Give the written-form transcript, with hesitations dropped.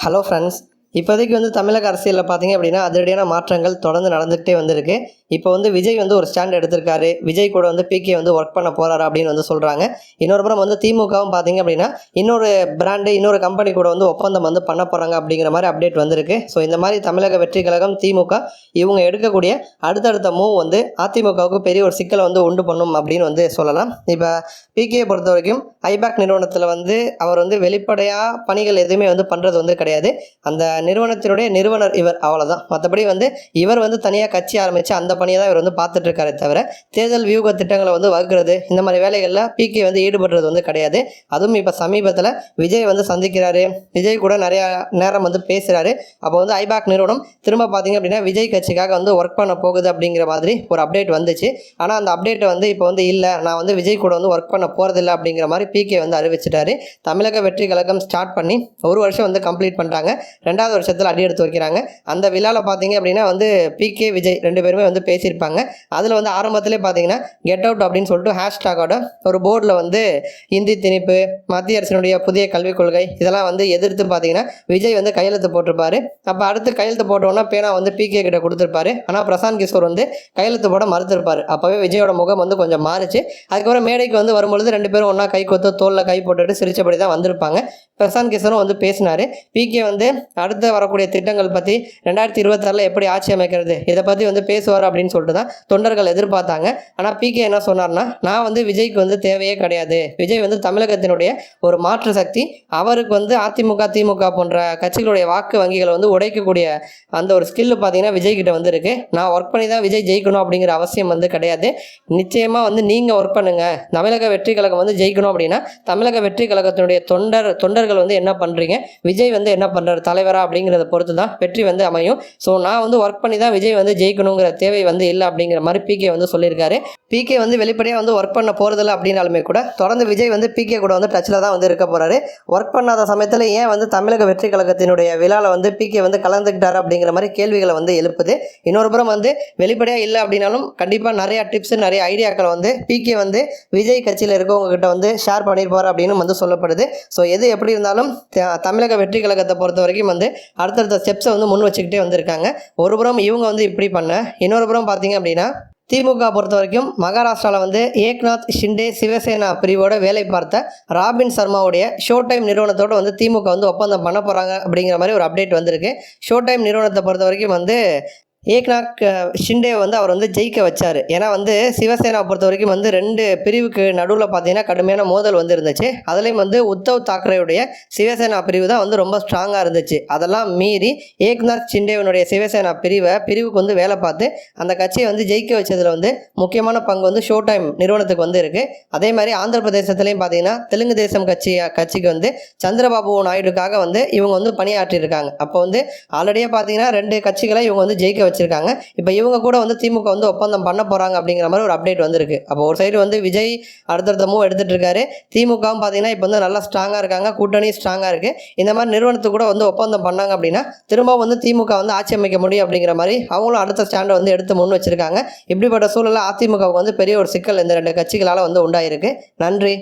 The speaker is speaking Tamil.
ஹலோ ஃப்ரெண்ட்ஸ், இப்போதைக்கு தமிழக அரசியலில் பார்த்தீங்க அப்படின்னா அதிரடியான மாற்றங்கள் தொடர்ந்து நடந்துக்கிட்டே வந்திருக்கு. இப்போ விஜய் ஒரு ஸ்டாண்ட் எடுத்திருக்காரு. விஜய் கூட பிகே ஒர்க் பண்ண போகிறாரு அப்படின்னு சொல்கிறாங்க. இன்னொரு புறம் திமுகவும் பார்த்தீங்க அப்படின்னா இன்னொரு பிராண்டு இன்னொரு கம்பெனி கூட ஒப்பந்தம் பண்ண போகிறாங்க அப்படிங்கிற மாதிரி அப்டேட் வந்திருக்கு. ஸோ இந்த மாதிரி தமிழக வெற்றி கழகம் திமுக இவங்க எடுக்கக்கூடிய அடுத்தடுத்த மூவ் அதிமுகவுக்கு பெரிய ஒரு சிக்கலை உண்டு பண்ணும் அப்படின்னு சொல்லலாம். இப்போ பிகேயை பொறுத்த வரைக்கும் ஐபேக் நிறுவனத்தில் அவர் வெளிப்படையாக பணிகள் எதுவுமே பண்ணுறது கிடையாது. அந்த நிறுவனத்தினுடைய நிறுவனர் இவர், அவ்வளோதான். மற்றபடி இவர் தனியாக கட்சி ஆரம்பித்து அந்த பணியை தான் இவர் பார்த்துட்டு இருக்காரே தவிர தேர்தல் வியூக திட்டங்களை வகுக்கிறது இந்த மாதிரி வேலைகளில் பிகே ஈடுபடுறது கிடையாது. அதுவும் இப்போ சமீபத்தில் விஜய் சந்திக்கிறாரு. விஜய் கூட நிறையா நேரம் பேசுகிறாரு. அப்போ ஐபேக் நிறுவனம் திரும்ப பார்த்தீங்க அப்படின்னா விஜய் கட்சிக்காக ஒர்க் பண்ண போகுது அப்படிங்கிற மாதிரி ஒரு அப்டேட் வந்துச்சு. ஆனால் அந்த அப்டேட்டை இப்போ இல்லை, நான் விஜய் கூட ஒர்க் பண்ண போகிறதில்ல அப்படிங்கிற மாதிரி பிகே அறிவிச்சிட்டாரு. தமிழக வெற்றி கழகம் ஸ்டார்ட் பண்ணி ஒரு வருஷம் கம்ப்ளீட் பண்ணிட்டாங்க. ரெண்டாவது வருஷத்தில் அடி எடுத்து வைக்கிறாங்க. அந்த விழாவில் பார்த்தீங்க அப்படின்னா பிகே விஜய் ரெண்டு பேருமே பேசியிருப்பாங்க. அதில் ஆரம்பத்திலே பார்த்தீங்கன்னா கெட் அவுட் அப்படின்னு சொல்லிட்டு ஹேஷ்டாகோட ஒரு போர்டில் இந்தி திணிப்பு, மத்திய அரசினுடைய புதிய கல்விக் கொள்கை இதெல்லாம் எதிர்த்து பார்த்தீங்கன்னா விஜய் கையெழுத்து போட்டிருப்பாரு. அப்போ அடுத்து கையெழுத்து போட்டோன்னா பேனா பிகே கிட்ட கொடுத்துருப்பாரு. ஆனால் பிரசாந்த் கிஷோர் கையெழுத்து போட மறுத்திருப்பார். அப்போவே விஜயோட முகம் கொஞ்சம் மாறிச்சு. அதுக்கப்புறம் மேடைக்கு வரும்பொழுது ரெண்டு பேரும் ஒன்றா கை கொத்து தோளில் கை போட்டுட்டு சிரிச்சபடி தான் வந்திருப்பாங்க. பிரசாந்த் கிஷோரும் பேசினார். பிகே அடுத்து வரக்கூடிய திட்டங்கள் பற்றி 2026 எப்படி ஆட்சி அமைக்கிறது இதை பற்றி பேசுவார் அப்படின்னு சொல்லிட்டு தான் தொண்டர்கள் எதிர்பார்த்தாங்க. ஆனால் பிகே என்ன சொன்னார்னா, நான் விஜய்க்கு தேவையே கிடையாது. விஜய் தமிழகத்தினுடைய ஒரு மாற்று சக்தி. அவருக்கு அதிமுக திமுக போன்ற கட்சிகளுடைய வாக்கு வங்கிகளை உடைக்கக்கூடிய அந்த ஒரு ஸ்கில் பார்த்தீங்கன்னா விஜய் கிட்ட இருக்கு. நான் ஒர்க் பண்ணி தான் விஜய் ஜெயிக்கணும் அப்படிங்கிற அவசியம் கிடையாது. நிச்சயமாக நீங்கள் ஒர்க் பண்ணுங்கள். தமிழக வெற்றி கழகம் ஜெயிக்கணும் அப்படின்னா தமிழக வெற்றி கழகத்தினுடைய தொண்டர்கள் என்ன பண்ணுறீங்க, விஜய் என்ன பண்ணுறாரு தலைவரா அப்படிங்கிறத பொறுத்து தான் வெற்றி அமையும். ஸோ நான் ஒர்க் பண்ணி தான் விஜய் ஜெயிக்கணுங்கிற தேவை இல்லை அப்படிங்கிற மாதிரி பிகே சொல்லியிருக்காரு. பிகே வெளிப்படையாக ஒர்க் பண்ண போகிறதில்ல அப்படின்னாலுமே கூட தொடர்ந்து விஜய் பிகே கூட டச்சில் தான் இருக்க போகிறாரு. ஒர்க் பண்ணாத சமயத்தில் ஏன் தமிழக வெற்றி கழகத்தினுடைய விழாவில் பிகே கலந்துக்கிட்டார் அப்படிங்கிற மாதிரி கேள்விகளை எழுப்புது. இன்னொரு புறம் வெளிப்படையாக இல்லை அப்படின்னாலும் கண்டிப்பாக நிறையா டிப்ஸ் நிறைய ஐடியாக்களை பிகே விஜய் கட்சியில் இருக்கவங்க கிட்ட ஷேர் பண்ணியிருப்பார் அப்படின்னு சொல்லப்படுது. ஸோ எது எப்படி இருந்தாலும் தமிழக வெற்றி கழகத்தை பொறுத்த வரைக்கும் அடுத்தடுத்த ஸ்டெப்ஸை முன் வச்சுக்கிட்டே வந்திருக்காங்க. ஒரு புறம் இவங்க இப்படி பண்ண, இன்னொரு புறம் பார்த்தீங்க அப்படின்னா திமுக பொறுத்த வரைக்கும் மகாராஷ்டிராவில் ஏக்நாத் ஷிண்டே சிவசேனா பிரிவோட வேலை பார்த்த ராபின் சர்மாவுடைய ஷோ டைம் நிறுவனத்தோடு திமுக ஒப்பந்தம் பண்ண போகிறாங்க அப்படிங்கிற மாதிரி ஒரு அப்டேட் வந்திருக்கு. ஷோ டைம் நிறுவனத்தை பொறுத்த வரைக்கும் ஏக்நாத் ஷிண்டே அவர் ஜெயிக்க வச்சார். ஏன்னா சிவசேனா பொறுத்த வரைக்கும் ரெண்டு பிரிவுக்கு நடுவில் பார்த்தீங்கன்னா கடுமையான மோதல் இருந்துச்சு. அதுலேயும் உத்தவ் தாக்கரேவுடைய சிவசேனா பிரிவு தான் ரொம்ப ஸ்ட்ராங்காக இருந்துச்சு. அதெல்லாம் மீறி ஏக்நாத் ஷிண்டேவனுடைய சிவசேனா பிரிவுக்கு வேலை பார்த்து அந்த கட்சியை ஜெயிக்க வச்சதில் முக்கியமான பங்கு ஷோ டைம் நிறுவனத்துக்கு இருக்குது. அதே மாதிரி ஆந்திர பிரதேசத்துலேயும் பார்த்தீங்கன்னா தெலுங்கு தேசம் கட்சிக்கு சந்திரபாபு நாயுடுக்காக இவங்க பணியாற்றியிருக்காங்க. அப்போ ஆல்ரெடியாக பார்த்தீங்கன்னா ரெண்டு கட்சிகளை இவங்க ஜெயிக்க வச்சிருக்காங்க. இப்போ இவங்க கூட திமுக ஒப்பந்தம் பண்ண போறாங்க அப்படிங்கிற மாதிரி ஒரு அப்டேட் வந்திருக்கு. அப்போ ஒரு சைடு விஜய் அடுத்தடுத்த மூவ் எடுத்துட்டு இருக்காரு. திமுகவும் பார்த்தீங்கன்னா இப்போ நல்லா ஸ்ட்ராங்காக இருக்காங்க, கூட்டணி ஸ்ட்ராங்காக இருக்கு. இந்த மாதிரி நிறுவனத்துக்கு கூட ஒப்பந்தம் பண்ணாங்க அப்படின்னா திரும்ப திமுக ஆட்சி அமைக்க முடியும் அப்படிங்கிற மாதிரி அவங்களும் அடுத்த ஸ்டாண்டை எடுத்து முன் வச்சிருக்காங்க. இப்படிப்பட்ட சூழலில் அதிமுகவுக்கு பெரிய ஒரு சிக்கல் இந்த ரெண்டு கட்சிகளால் உண்டாயிருக்கு. நன்றி.